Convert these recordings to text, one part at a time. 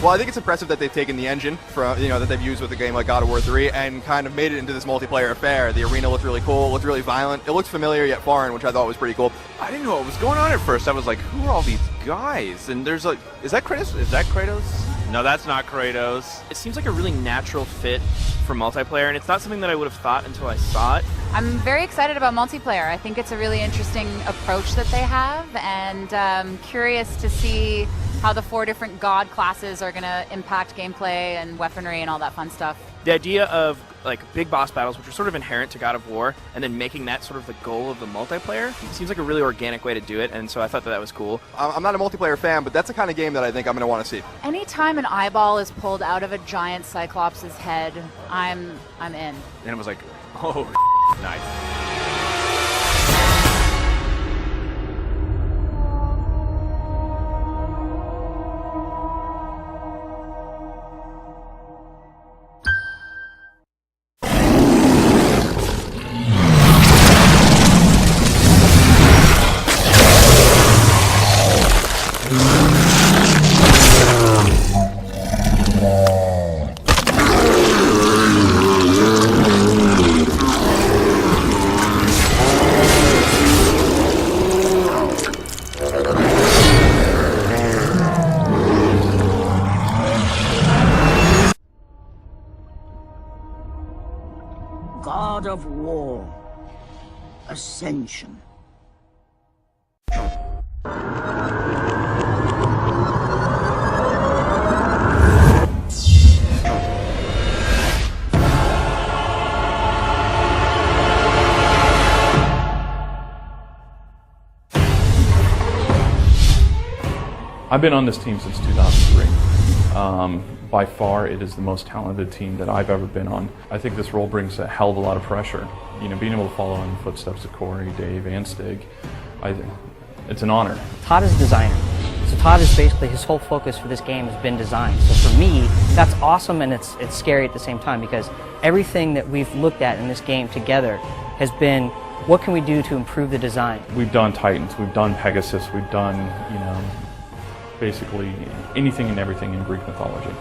Well, I think it's impressive that they've taken the engine from, that they've used with a game like God of War 3 and kind of made it into this multiplayer affair. The arena looked really cool, looked really violent. It looked familiar yet foreign, which I thought was pretty cool. I didn't know what was going on at first. I was like, who are all these guys? And there's like, is that Kratos? Is that Kratos? No, that's not Kratos. It seems like a really natural fit for multiplayer, and it's not something that I would have thought until I saw it. I'm very excited about multiplayer. I think it's a really interesting approach that they have, and curious to see how the 4 different god classes are going to impact gameplay and weaponry and all that fun stuff. The idea of like big boss battles, which are sort of inherent to God of War, and then making that sort of the goal of the multiplayer, seems like a really organic way to do it, and so I thought that was cool. I'm not a multiplayer fan, but that's the kind of game that I think I'm going to want to see. Anytime an eyeball is pulled out of a giant Cyclops' head, I'm in. And it was like, oh, nice. God of War, Ascension. I've been on this team since 2003. By far, it is the most talented team that I've ever been on. I think this role brings a hell of a lot of pressure. Being able to follow in the footsteps of Corey, Dave, and Stig, it's an honor. Todd is a designer. So Todd is basically, his whole focus for this game has been design. So for me, that's awesome, and it's scary at the same time, because everything that we've looked at in this game together has been, what can we do to improve the design? We've done Titans, we've done Pegasus, we've done, basically anything and everything in Greek mythology.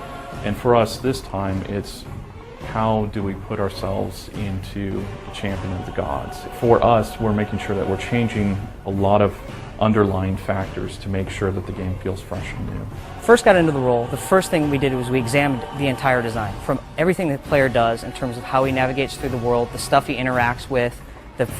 And for us this time, it's how do we put ourselves into the champion of the gods? For us, we're making sure that we're changing a lot of underlying factors to make sure that the game feels fresh and new. First got into the role, the first thing we did was we examined the entire design, from everything the player does in terms of how he navigates through the world, the stuff he interacts with, the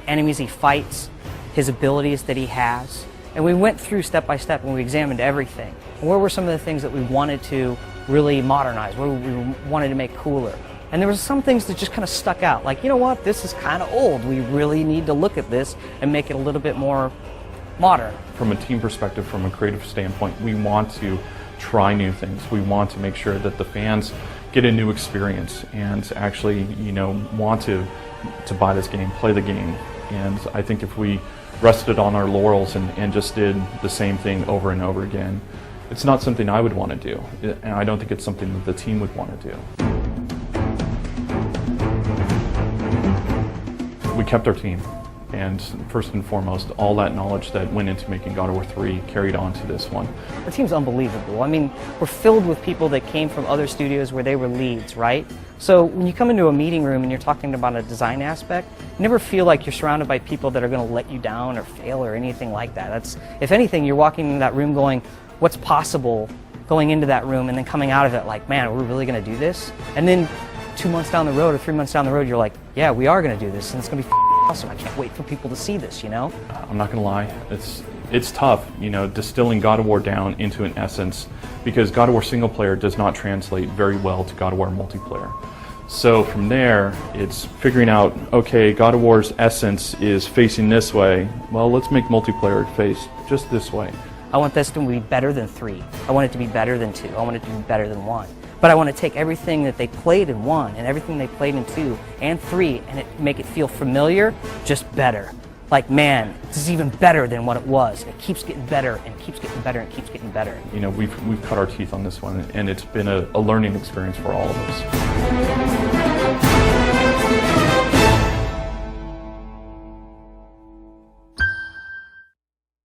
enemies he fights, his abilities that he has. And we went through step by step and we examined everything. And where were some of the things that we wanted to really modernize, what we wanted to make cooler? And there were some things that just kind of stuck out, like, you know what, this is kind of old. We really need to look at this and make it a little bit more modern. From a team perspective, from a creative standpoint, we want to try new things. We want to make sure that the fans get a new experience and actually, want to buy this game, play the game. And I think if we rested on our laurels and just did the same thing over and over again, it's not something I would want to do, and I don't think it's something that the team would want to do. We kept our team, and first and foremost, all that knowledge that went into making God of War 3 carried on to this one. Our team's unbelievable. I mean, we're filled with people that came from other studios where they were leads, right? So when you come into a meeting room and you're talking about a design aspect, you never feel like you're surrounded by people that are going to let you down or fail or anything like that. That's, if anything, you're walking into that room going, what's possible, going into that room and then coming out of it like, man, are we really going to do this? And then 2 months down the road or 3 months down the road, you're like, yeah, we are going to do this, and it's going to be awesome. I can't wait for people to see this, I'm not going to lie, it's tough, distilling God of War down into an essence, because God of War single player does not translate very well to God of War multiplayer. So from there, it's figuring out, okay, God of War's essence is facing this way, well, let's make multiplayer face just this way. I want this to be better than 3. I want it to be better than 2. I want it to be better than 1. But I want to take everything that they played in 1 and everything they played in 2 and 3 and make it feel familiar, just better. Like, man, this is even better than what it was. It keeps getting better and keeps getting better and keeps getting better. We've cut our teeth on this one, and it's been a learning experience for all of us.